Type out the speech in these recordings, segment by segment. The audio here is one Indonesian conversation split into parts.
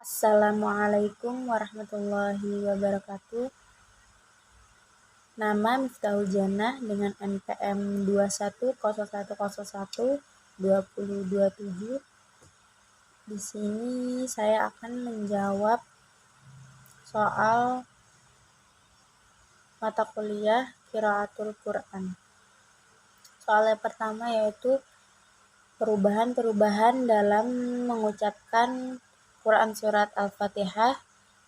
Assalamualaikum warahmatullahi wabarakatuh. Nama Miftahul Jannah dengan NPM 2101012027. Di sini saya akan menjawab soal mata kuliah Qiraatul Quran. Soal yang pertama yaitu perubahan-perubahan dalam mengucapkan Quran Surat Al-Fatihah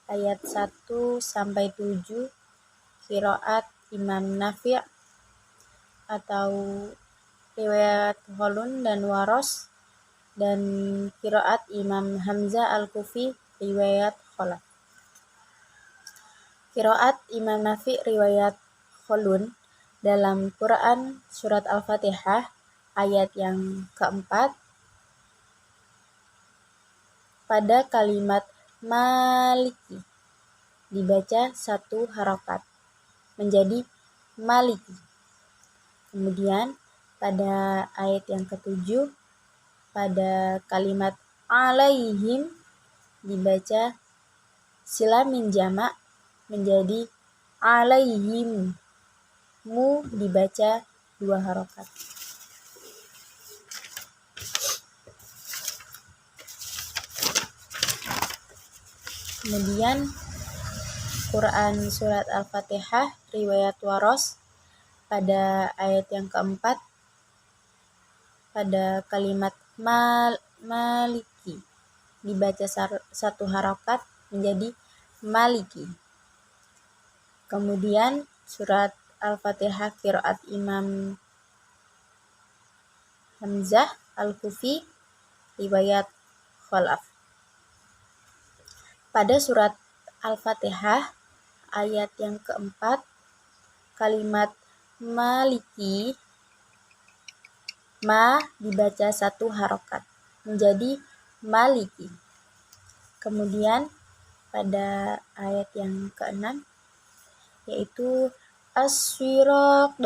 ayat 1-7 qiraat Imam Nafi' atau riwayat Qalun dan Waros, dan qiraat Imam Hamzah Al-Kufi riwayat Khalaf. Qiraat Imam Nafi' riwayat Qalun dalam Quran Surat Al-Fatihah ayat yang keempat pada kalimat Maliki dibaca satu harokat menjadi Maliki. Kemudian pada ayat yang ketujuh pada kalimat alaihim dibaca sila min jamak menjadi alaihim. Mu dibaca dua harokat. Kemudian Quran Surat Al-Fatihah riwayat Waros pada ayat yang keempat pada kalimat Maliki dibaca satu harokat menjadi Maliki. Kemudian Surat Al-Fatihah qiraat Imam Hamzah Al-Kufi riwayat Khalaf. Pada Surat Al-Fatihah ayat yang keempat kalimat Maliki ma dibaca satu harokat menjadi Maliki. Kemudian pada ayat yang keenam yaitu as-siraq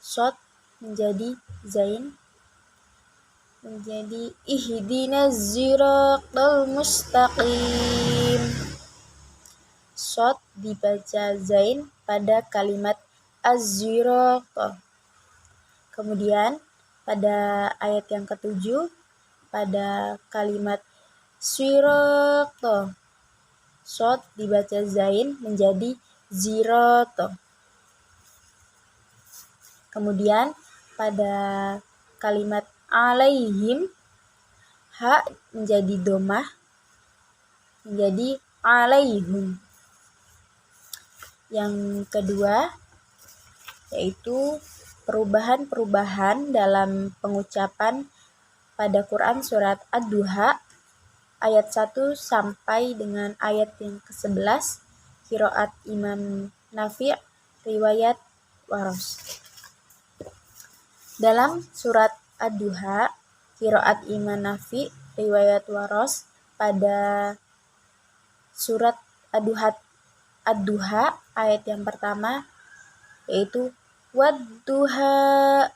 shad menjadi zain menjadi ihdinaz siratal mustaqim. Shad dibaca zain pada kalimat az-siraq. Kemudian pada ayat yang ketujuh pada kalimat siraq shad dibaca zain menjadi zirat. Kemudian pada kalimat alaihim ha menjadi domah menjadi alaihum. Yang kedua yaitu perubahan-perubahan dalam pengucapan pada Quran Surat Ad-Duha ayat 1 sampai dengan ayat yang ke-11 qiraat Imam Nafi' riwayat Waros. Dalam Surat Ad-Duha qiraat Imam Nafi' riwayat Waros pada Surat Ad-Duha ayat yang pertama yaitu Wad-duha,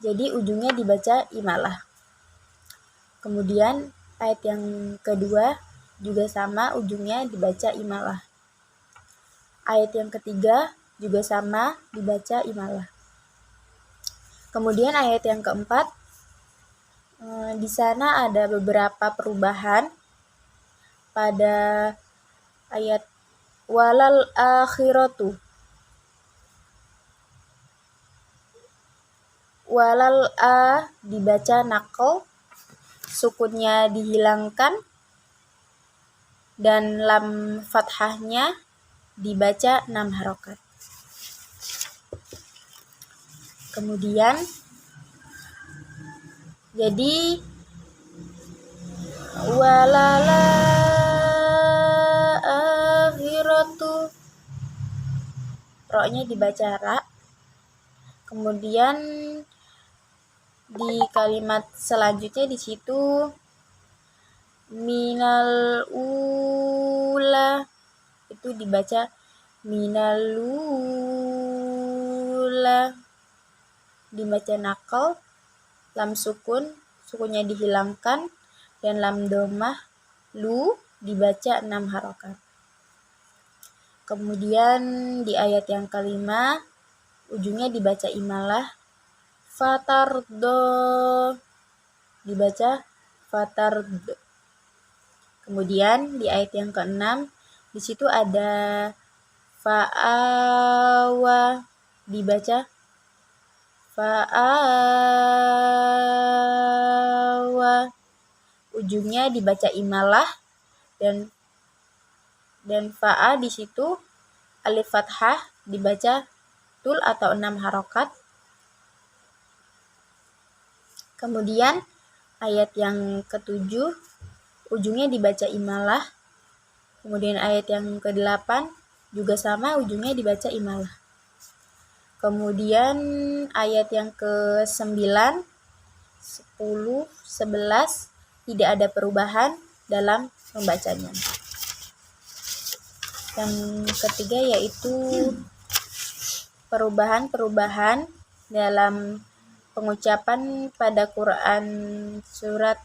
jadi ujungnya dibaca imalah. Kemudian ayat yang kedua juga sama, ujungnya dibaca imalah. Ayat yang ketiga juga sama, dibaca imalah. Kemudian ayat yang keempat di sana ada beberapa perubahan pada ayat walal akhiratu. Walal a dibaca naql, sukunnya dihilangkan, dan lam fathahnya dibaca 6 harokat. Kemudian jadi walala akhiratu ro-nya dibaca ra. Kemudian di kalimat selanjutnya di situ minal ula itu dibaca minal ula, dibaca naqal, lam sukunnya dihilangkan, dan lam domah lu dibaca 6 harokat. Kemudian di ayat yang kelima, ujungnya dibaca imalah, fatardo, dibaca fatardo. Kemudian di ayat yang keenam, di situ ada fa'awa, dibaca fa'awa. Ujungnya dibaca imalah dan fa'a di situ alif fathah dibaca tul atau 6 harokat. Kemudian ayat yang ketujuh ujungnya dibaca imalah. Kemudian ayat yang ke-8 juga sama, ujungnya dibaca imalah. Kemudian ayat yang ke-9, 10, 11 tidak ada perubahan dalam membacanya. Yang ketiga yaitu perubahan-perubahan dalam pengucapan pada Quran surat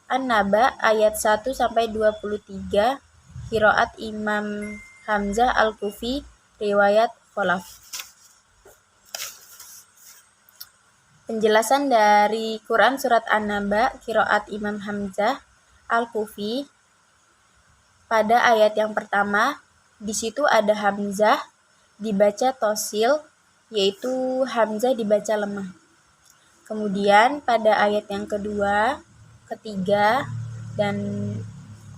An-Naba ayat 1 sampai 23, qiraat Imam Hamzah Al-Kufi, riwayat Khalaf. Penjelasan dari Quran surat An-Naba qiraat Imam Hamzah Al-Kufi pada ayat yang pertama, di situ ada hamzah dibaca tosil, yaitu hamzah dibaca lemah. Kemudian pada ayat yang kedua, ketiga, dan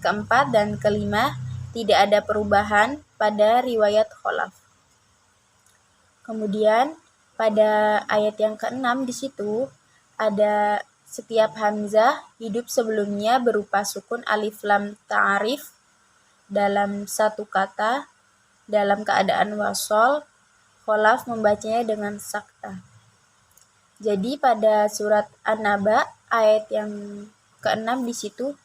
keempat dan kelima tidak ada perubahan pada riwayat Khalaf. Kemudian pada ayat yang keenam di situ ada setiap hamzah hidup sebelumnya berupa sukun alif lam ta'arif dalam satu kata dalam keadaan wasol. Khalaf membacanya dengan sakta. Jadi pada surat An-Naba ayat yang ke-6 di situ,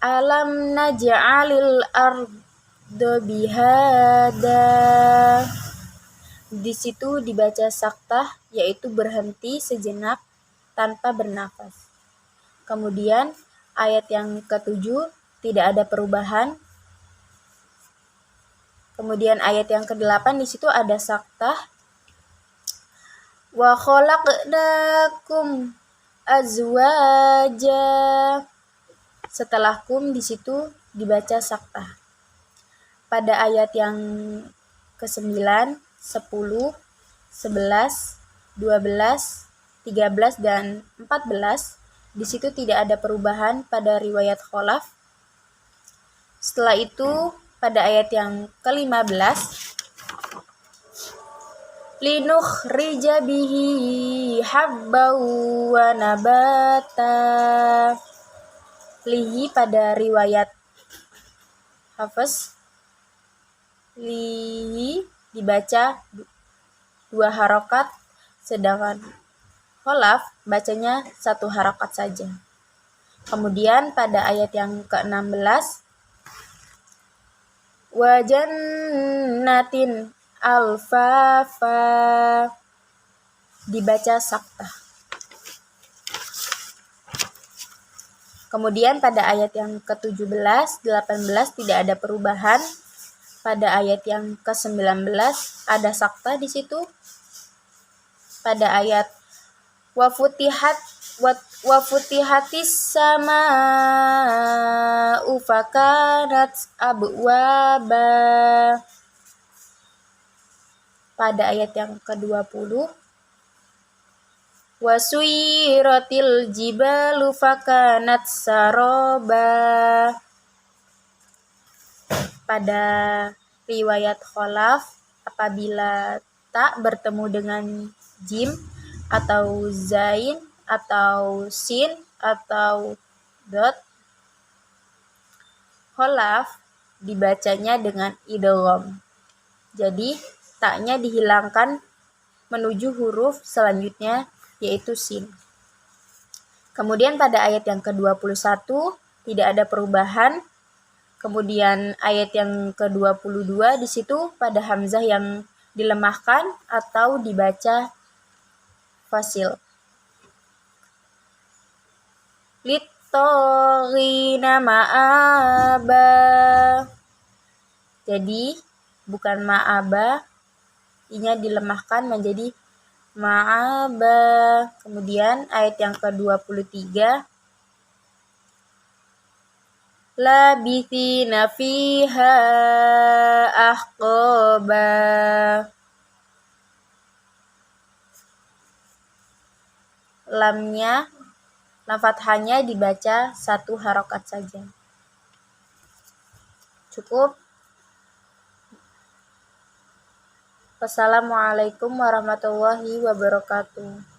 alam naj'alil arda bihada, di situ dibaca saktah, yaitu berhenti sejenak tanpa bernafas. Kemudian ayat yang ke-7 tidak ada perubahan. Kemudian ayat yang ke-8 di situ ada saktah. Wa khalaqnakum azwaja. Setelah kum di situ dibaca saktah. Pada ayat yang ke-9, 10, 11, 12, 13 dan 14 di situ tidak ada perubahan pada riwayat Khalaf. Setelah itu pada ayat yang ke-15, linukhrija bihi habbaw wa nabata. Lihi pada riwayat Hafs, lihi dibaca 2 harokat, sedangkan Khalaf bacanya 1 harokat saja. Kemudian pada ayat yang ke-16, wa jannatin alfafa, dibaca saktah. Kemudian pada ayat yang ke-17, 18 tidak ada perubahan. Pada ayat yang ke-19 ada saktah di situ. Pada ayat wa futihatis sama'u fakanat abwaba. Pada ayat yang ke-20, wa suyyiratil jibalu fakanat saroba. Pada riwayat Khalaf, apabila tak bertemu dengan jim atau zain atau sin atau dot, Khalaf dibacanya dengan idgham. Jadi taknya dihilangkan menuju huruf selanjutnya yaitu sin. Kemudian pada ayat yang ke-21 tidak ada perubahan. Kemudian ayat yang ke-22 di situ pada hamzah yang dilemahkan atau dibaca fasil. toghina ma'aba. Jadi bukan ma'aba, inya dilemahkan menjadi ma'aba. Kemudian ayat yang ke-23, labithina fiha ahqaba. Lam fathahnya dibaca satu harokat saja. Cukup. Wassalamualaikum warahmatullahi wabarakatuh.